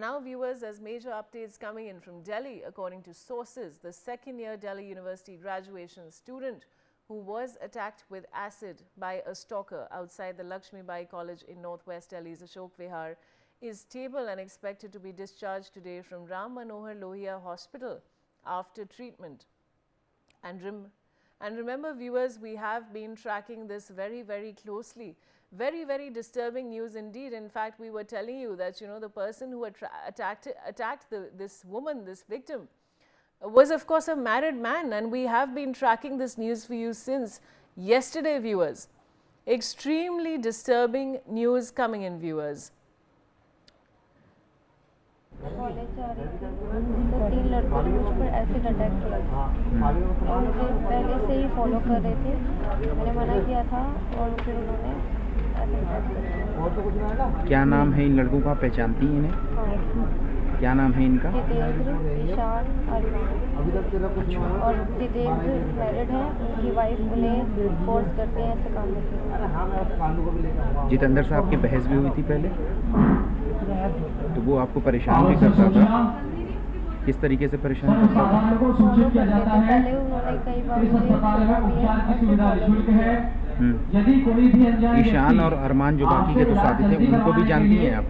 And now viewers, as major updates coming in from Delhi, according to sources, the second-year Delhi University graduation student who was attacked with acid by a stalker outside the Lakshmi Bai College in northwest Delhi's Ashok Vihar is stable and expected to be discharged today from Ram Manohar Lohia Hospital after treatment. And remember viewers, we have been tracking this very, very closely. Very, very disturbing news indeed. In fact, we were telling you that, the person who attacked this woman, this victim, was of course a married man, and we have been tracking this news for you since yesterday, viewers. Extremely disturbing news coming in, viewers. College जा रही थी तो 3 लड़कों ने मुझ पर acid attack किया था और मुझे पहले से ही फॉलो कर रहे थे। मैंने मना किया था और फिर उन्होंने एसिड अटैक किया। क्या नाम है इन लड़कों का, पहचानती हैं इन्हें? हाँ। क्या नाम है इनका? जितेंद्र, ईशान, अरमान। और जितेंद्र मैरिड है, उनकी वाइफ उन्हें फोर्स करते हैं ऐसे काम करने। जितेंद्र साहब की बहस भी हुई थी पहले, तो वो आपको परेशान भी करता था? किस तरीके से परेशान करता था? पहले उन्होंने कई बार ईशान और अरमान जो बाकी के तो साथी थे, उनको भी जानती हैं आप?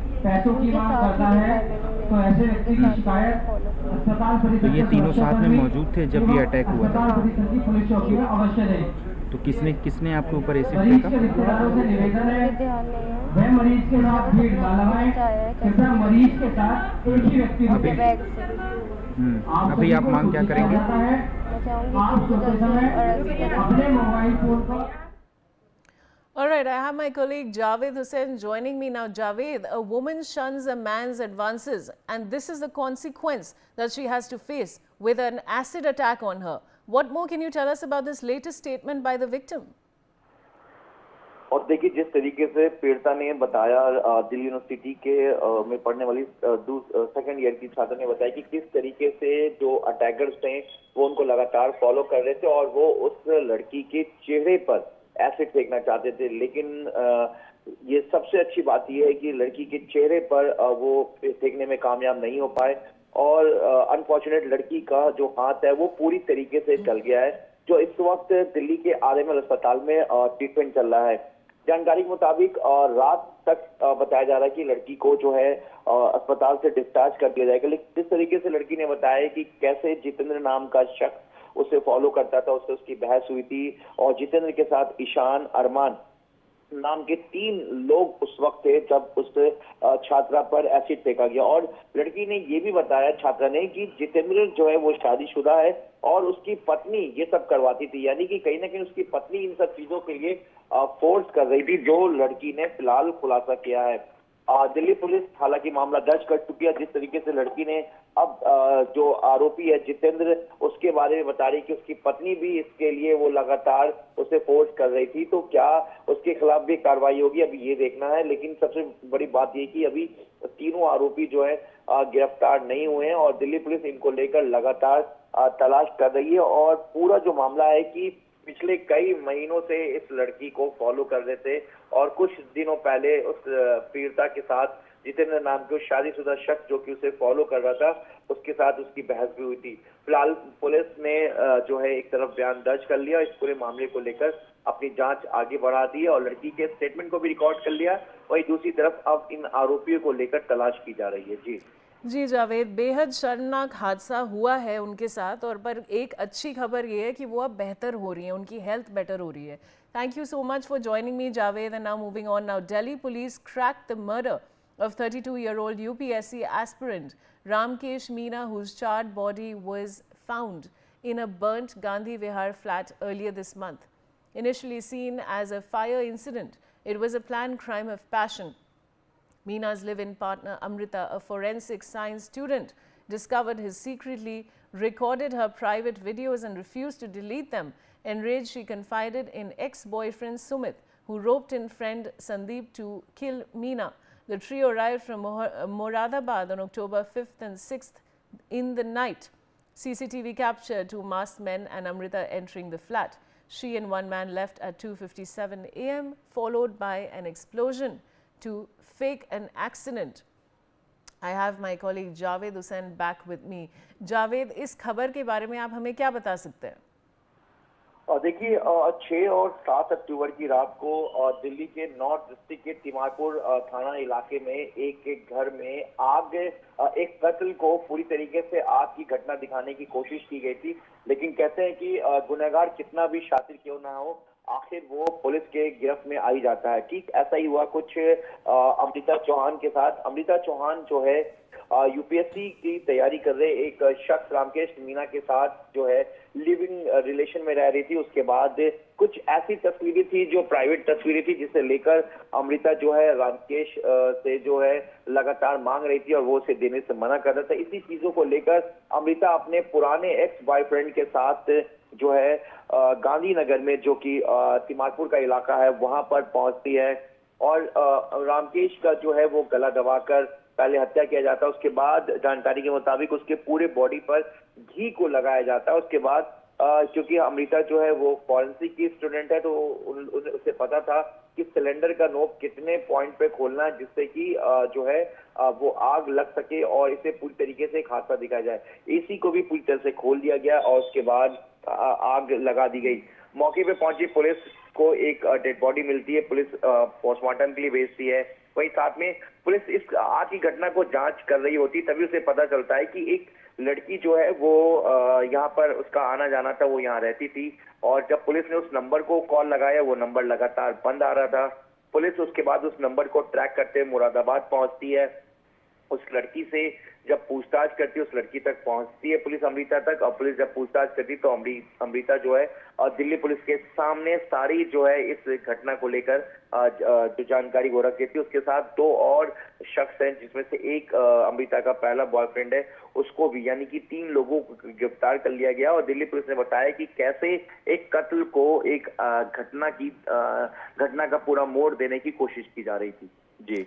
तो ये तीनों साथ में मौजूद थे जब ये अटैक हुआ था? तो किसने आपके ऊपर एसिड फेंका? मरीज के साथ भीड़ न लगाएं, कृपया मरीज के साथ एक ही व्यक्ति अभी आप मांग क्या करेंगे? आप सोते समय अपने मोबाइल फोन पर। All right, I have my colleague Javed Hussain joining me now. Javed, a woman shuns a man's advances, and this is the consequence that she has to face with an acid attack on her. What more can you tell us about this latest statement by the victim? और देखिए, जिस तरीके से पीड़िता ने बताया, Delhi university के में पढ़ने वाली सेकंड ईयर की छात्रा ने बताया कि किस तरीके से जो अटैकर्स थे वो उनको लगातार फॉलो कर रहे थे और वो उस लड़की के चेहरे पर एसिड फेंकना चाहते थे। लेकिन ये सबसे अच्छी बात यह है कि लड़की के चेहरे पर वो फेंकने में कामयाब नहीं हो पाए और अनफॉर्चुनेट लड़की का जो हाथ है वो पूरी तरीके से जल गया है, जो इस वक्त दिल्ली के आरएमएल अस्पताल में ट्रीटमेंट चल रहा है। जानकारी के मुताबिक रात तक बताया जा रहा है कि लड़की को जो है अस्पताल से डिस्चार्ज कर दिया जाएगा। लेकिन जिस तरीके से लड़की ने बताया कि कैसे जितेंद्र नाम का शख्स उसे फॉलो करता था, उससे उसकी बहस हुई थी और जितेंद्र के साथ ईशान, अरमान नाम के 3 लोग उस वक्त थे जब उस छात्रा पर एसिड फेंका गया। और लड़की ने ये भी बताया, छात्रा ने, कि जितेंद्र जो है वो शादीशुदा है और उसकी पत्नी ये सब करवाती थी, यानी कि कहीं ना कहीं उसकी पत्नी इन सब चीजों के लिए फोर्स कर रही थी, जो लड़की ने फिलहाल खुलासा किया है। दिल्ली पुलिस हालांकि मामला दर्ज कर चुकी है। जिस तरीके से लड़की ने अब जो आरोपी है जितेंद्र, उसके बारे में बता रही कि उसकी पत्नी भी इसके लिए वो लगातार उसे फोर्स कर रही थी, तो क्या उसके खिलाफ भी कार्रवाई होगी, अभी ये देखना है। लेकिन सबसे बड़ी बात ये कि अभी तीनों आरोपी जो है गिरफ्तार नहीं हुए हैं और दिल्ली पुलिस इनको लेकर लगातार तलाश कर रही है। और पूरा जो मामला है कि पिछले कई महीनों से इस लड़की को फॉलो कर रहे थे और कुछ दिनों पहले उस पीड़िता के साथ जितेंद्र नाम के शादीशुदा शख्स जो कि उसे फॉलो कर रहा था, उसके साथ उसकी बहस भी हुई थी। फिलहाल पुलिस ने जो है एक तरफ बयान दर्ज कर लिया, इस पूरे मामले को लेकर अपनी जांच आगे बढ़ा दी है और लड़की के स्टेटमेंट को भी रिकॉर्ड कर लिया। वहीं दूसरी तरफ अब इन आरोपियों को लेकर तलाश की जा रही है। जी जावेद, बेहद शर्मनाक हादसा हुआ है उनके साथ, और पर एक अच्छी खबर ये है कि वो अब बेहतर हो रही है, उनकी हेल्थ बेटर हो रही है। Thank you so much for joining me Javed. And now moving on, now Delhi police cracked the murder of 32-year-old UPSC aspirant Ramkesh Meena, whose charred body was found in a burnt Gandhi Vihar flat earlier this month. Initially seen as a fire incident, it was a planned crime of passion. Meena's live-in partner Amrita, a forensic science student, discovered his secretly recorded her private videos and refused to delete them. Enraged, she confided in ex-boyfriend Sumit, who roped in friend Sandeep to kill Meena. The trio arrived from Moradabad on October 5th and 6th in the night. CCTV captured 2 masked men and Amrita entering the flat. She and one man left at 2:57 a.m., followed by an explosion to fake an accident. I have my colleague Javed Hussain back with me. Javed, इस खबर के बारे में आप हमें क्या बता सकते हैं? देखिए 6 और 7 अक्टूबर की रात को दिल्ली के नॉर्थ डिस्ट्रिक्ट के तिमारपुर थाना इलाके में एक घर में आग, एक कत्ल को पूरी तरीके से आग की घटना दिखाने की कोशिश की गई थी। लेकिन कहते हैं कि गुनहगार कितना भी शातिर क्यों ना हो, आखिर वो पुलिस के गिरफ्त में आ ही जाता है। ठीक ऐसा ही हुआ कुछ अमृता चौहान के साथ। अमृता चौहान जो है यूपीएससी की तैयारी कर रहे एक शख्स रामकेश मीना के साथ जो है लिविंग रिलेशन में रह रही थी। उसके बाद कुछ ऐसी तस्वीरें थी जो प्राइवेट तस्वीरें थी, जिसे लेकर अमृता जो है रामकेश से जो है लगातार मांग रही थी और वो उसे देने से मना कर रहा था। इसी चीजों को लेकर अमृता अपने पुराने एक्स बॉयफ्रेंड के साथ जो है गांधीनगर में, जो कि तिमारपुर का इलाका है, वहां पर पहुंचती है और रामकेश का जो है वो गला दबाकर पहले हत्या किया जाता है। उसके बाद जानकारी के मुताबिक उसके पूरे बॉडी पर घी को लगाया जाता है। उसके बाद क्योंकि अमृता जो है वो फॉरेंसिक की स्टूडेंट है, तो उसे पता था कि सिलेंडर का नोब कितने पॉइंट पे खोलना है जिससे कि जो है वो आग लग सके और इसे पूरी तरीके से एक हादसा दिखाया जाए। एसी को भी पूरी तरह से खोल दिया गया और उसके बाद आग लगा दी गई। मौके पे पहुंची पुलिस को एक डेड बॉडी मिलती है, पुलिस पोस्टमार्टम के लिए भेजती है। वहीं साथ में पुलिस इस आग की घटना को जांच कर रही होती, तभी उसे पता चलता है कि एक लड़की जो है वो यहाँ पर उसका आना जाना था, वो यहाँ रहती थी। और जब पुलिस ने उस नंबर को कॉल लगाया, वो नंबर लगातार बंद आ रहा था। पुलिस उसके बाद उस नंबर को ट्रैक करते हुए मुरादाबाद पहुंचती है। उस लड़की से जब पूछताछ करती है, उस लड़की तक पहुंचती है पुलिस अमृता तक, और पुलिस जब पूछताछ करती तो अमृता जो है दिल्ली पुलिस के सामने सारी जो है इस घटना को लेकर जो जानकारी वो रख देती है। उसके साथ 2 और शख्स हैं, जिसमें से एक अमृता का पहला बॉयफ्रेंड है, उसको भी, यानी कि 3 लोगों को गिरफ्तार कर लिया गया। और दिल्ली पुलिस ने बताया कि कैसे एक कत्ल को एक घटना का पूरा मोड़ देने की कोशिश की जा रही थी। जी।